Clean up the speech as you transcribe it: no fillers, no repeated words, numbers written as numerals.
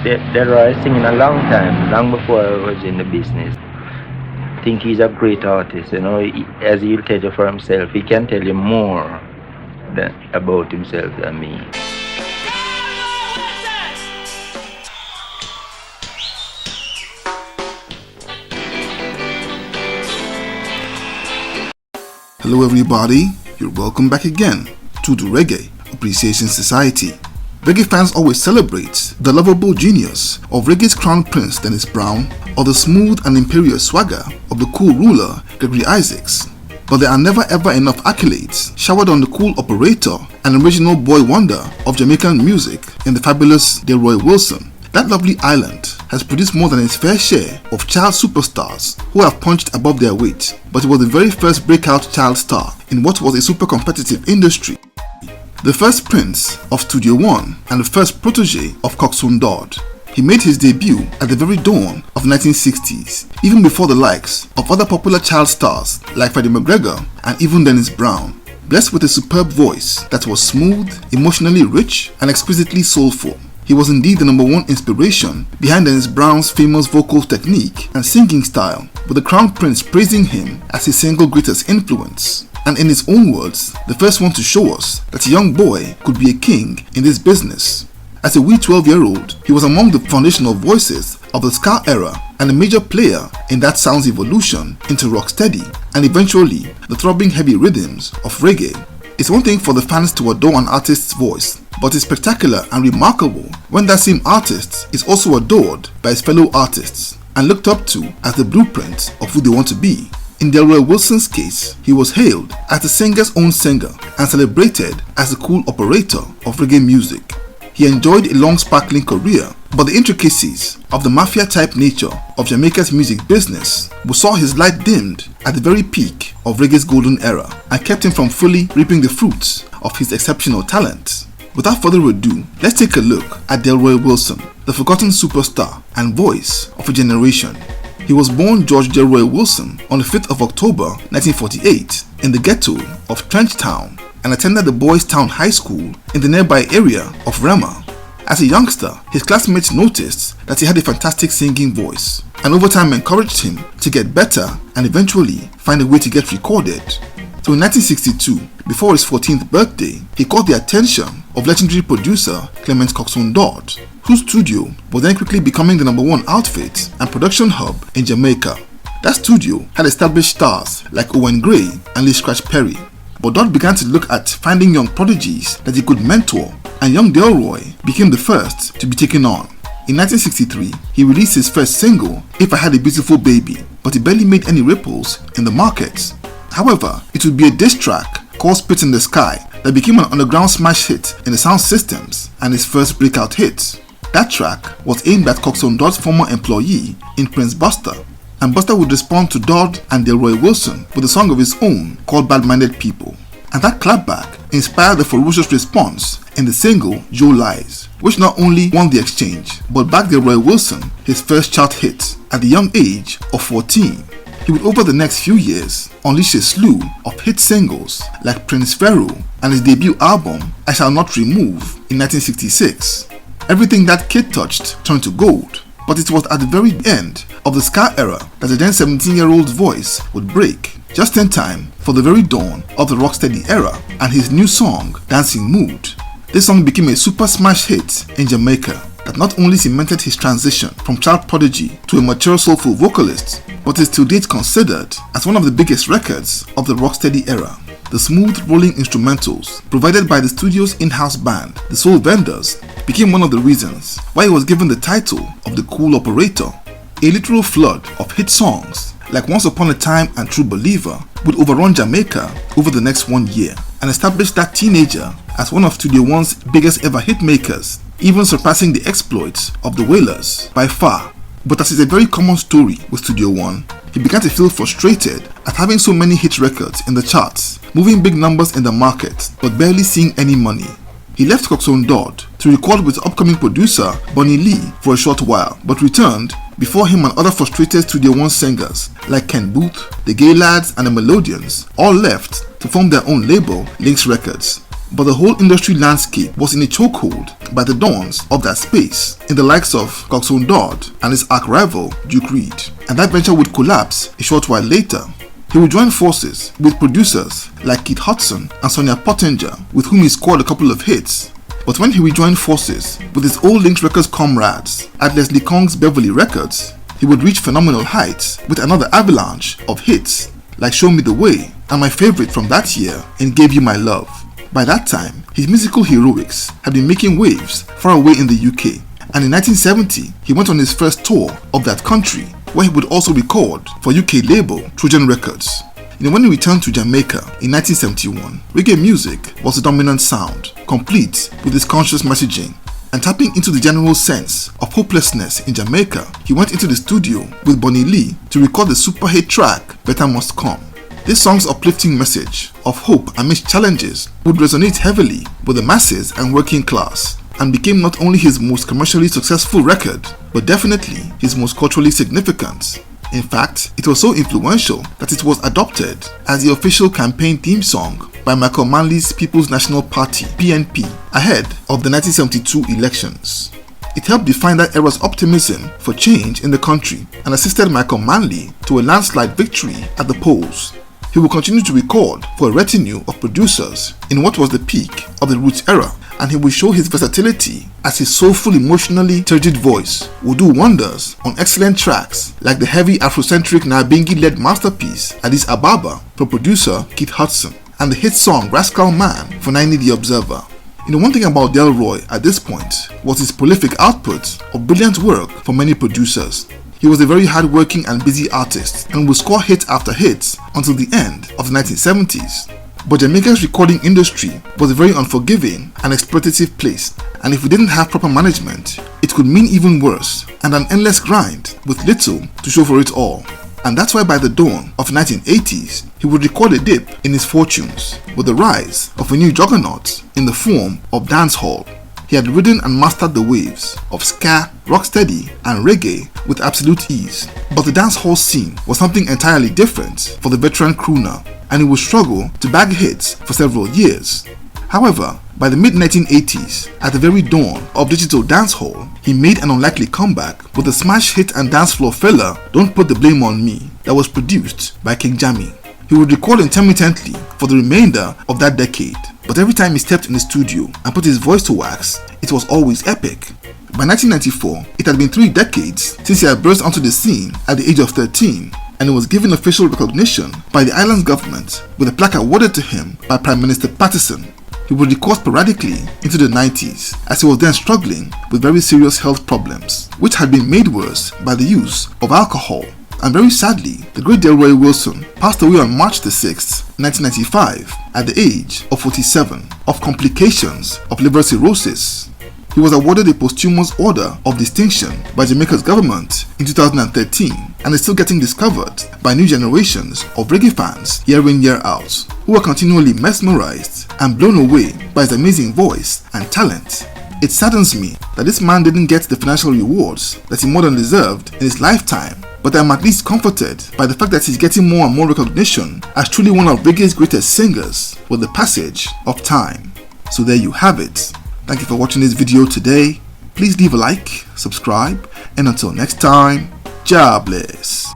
Delroy singing a long time, long before I was in the business. I think he's a great artist, as he'll tell you for himself. He can tell you more about himself than me. Hello everybody, you're welcome back again to the Reggae Appreciation Society. Reggae fans always celebrate the lovable genius of reggae's crown prince Dennis Brown, or the smooth and imperious swagger of the cool ruler Gregory Isaacs. But there are never ever enough accolades showered on the cool operator and original boy wonder of Jamaican music in the fabulous Delroy Wilson. That lovely island has produced more than its fair share of child superstars who have punched above their weight, but it was the very first breakout child star in what was a super competitive industry. The first prince of Studio One and the first protege of Coxsone Dodd. He made his debut at the very dawn of 1960s, even before the likes of other popular child stars like Freddie McGregor and even Dennis Brown. Blessed with a superb voice that was smooth, emotionally rich, and exquisitely soulful, he was indeed the number one inspiration behind Dennis Brown's famous vocal technique and singing style, with the Crown Prince praising him as his single greatest influence. And in his own words, the first one to show us that a young boy could be a king in this business. As a wee 12-year-old, he was among the foundational voices of the ska era and a major player in that sound's evolution into rocksteady and eventually the throbbing heavy rhythms of reggae. It's one thing for the fans to adore an artist's voice, but it's spectacular and remarkable when that same artist is also adored by his fellow artists and looked up to as the blueprint of who they want to be. In Delroy Wilson's case, he was hailed as the singer's own singer and celebrated as the cool operator of reggae music. He enjoyed a long sparkling career, but the intricacies of the mafia-type nature of Jamaica's music business saw his light dimmed at the very peak of reggae's golden era and kept him from fully reaping the fruits of his exceptional talent. Without further ado, let's take a look at Delroy Wilson, the forgotten superstar and voice of a generation. He was born George Delroy Wilson on the 5th of October 1948 in the ghetto of Trenchtown and attended the Boys Town High School in the nearby area of Rema. As a youngster, his classmates noticed that he had a fantastic singing voice and over time encouraged him to get better and eventually find a way to get recorded. So in 1962, before his 14th birthday, he caught the attention of legendary producer Clement Coxsone Dodd, whose studio was then quickly becoming the number one outfit and production hub in Jamaica. That studio had established stars like Owen Gray and Lee Scratch Perry, but Dodd began to look at finding young prodigies that he could mentor, and young Delroy became the first to be taken on. In 1963, he released his first single, If I Had a Beautiful Baby, but it barely made any ripples in the market. However, it would be a diss track called Spit in the Sky that became an underground smash hit in the sound systems and his first breakout hit. That track was aimed at Coxsone Dodd's former employee in Prince Buster, and Buster would respond to Dodd and Delroy Wilson with a song of his own called Bad-Minded People. And that clapback inspired the ferocious response in the single Joe Lies, which not only won the exchange, but backed Delroy Wilson his first chart hit at the young age of 14. He would over the next few years unleash a slew of hit singles like Prince Pharaoh and his debut album I Shall Not Remove in 1966. Everything that kid touched turned to gold, but it was at the very end of the ska era that the then 17-year-old's voice would break, just in time for the very dawn of the rocksteady era and his new song Dancing Mood. This song became a super smash hit in Jamaica that not only cemented his transition from child prodigy to a mature soulful vocalist, but is to date considered as one of the biggest records of the rocksteady era. The smooth rolling instrumentals provided by the studio's in-house band, the Soul Vendors, became one of the reasons why he was given the title of the Cool Operator. A literal flood of hit songs like Once Upon a Time and True Believer would overrun Jamaica over the next 1 year and establish that teenager as one of Studio One's biggest ever hit makers, even surpassing the exploits of the Wailers by far. But as is a very common story with Studio One, he began to feel frustrated at having so many hit records in the charts, moving big numbers in the market but barely seeing any money. He left Coxsone Dodd to record with upcoming producer Bunny Lee for a short while, but returned before him and other frustrated Studio One singers like Ken Booth, the Gay Lads and the Melodians all left to form their own label, Lynx Records. but the whole industry landscape was in a chokehold by the dons of that space, in the likes of Coxsone Dodd and his arch rival Duke Reid, and that venture would collapse a short while later. He would join forces with producers like Keith Hudson and Sonia Pottinger, with whom he scored a couple of hits. But when he rejoined forces with his old Lynx Records comrades at Leslie Kong's Beverly Records, he would reach phenomenal heights with another avalanche of hits like Show Me the Way and my favorite from that year, And Gave You My Love. By that time, his musical heroics had been making waves far away in the UK, and in 1970 he went on his first tour of that country, where he would also record for UK label Trojan Records. When he returned to Jamaica in 1971, reggae music was the dominant sound, complete with his conscious messaging. And tapping into the general sense of hopelessness in Jamaica, he went into the studio with Bonnie Lee to record the super hit track Better Must Come. This song's uplifting message of hope amidst challenges would resonate heavily with the masses and working class, and became not only his most commercially successful record, but definitely his most culturally significant. In fact, it was so influential that it was adopted as the official campaign theme song by Michael Manley's People's National Party (PNP) ahead of the 1972 elections. It helped define that era's optimism for change in the country and assisted Michael Manley to a landslide victory at the polls. He would continue to record for a retinue of producers in what was the peak of the Roots era, and he would show his versatility as his soulful, emotionally turgid voice would do wonders on excellent tracks like the heavy Afrocentric Nyabingi-led masterpiece Addis Ababa for producer Keith Hudson, and the hit song Rascal Man for 90 The Observer. One thing about Delroy at this point was his prolific output of brilliant work for many producers. He was a very hard-working and busy artist and would score hit after hit until the end of the 1970s. But Jamaica's recording industry was a very unforgiving and exploitative place, and if we didn't have proper management, it could mean even worse and an endless grind with little to show for it all. And that's why by the dawn of the 1980s, he would record a dip in his fortunes with the rise of a new juggernaut in the form of dancehall. He had ridden and mastered the waves of ska, rocksteady, and reggae with absolute ease. But the dancehall scene was something entirely different for the veteran crooner, and he would struggle to bag hits for several years. However, by the mid-1980s, at the very dawn of digital dancehall, he made an unlikely comeback with the smash hit and dance floor filler Don't Put the Blame on Me that was produced by King Jammy. He would record intermittently for the remainder of that decade, but every time he stepped in the studio and put his voice to wax, it was always epic. By 1994, it had been 3 decades since he had burst onto the scene at the age of 13, and he was given official recognition by the island's government with a plaque awarded to him by Prime Minister Patterson. He would record sporadically into the 90s as he was then struggling with very serious health problems, which had been made worse by the use of alcohol. And very sadly, the great Delroy Wilson passed away on March 6, 1995 at the age of 47 of complications of liver cirrhosis. He was awarded a posthumous Order of Distinction by Jamaica's government in 2013 and is still getting discovered by new generations of reggae fans year in year out, who are continually mesmerized and blown away by his amazing voice and talent. It saddens me that this man didn't get the financial rewards that he more than deserved in his lifetime, but I'm at least comforted by the fact that he's getting more and more recognition as truly one of reggae's greatest singers with the passage of time. So there you have it. Thank you for watching this video today. Please leave a like, subscribe, and until next time, Jah bless.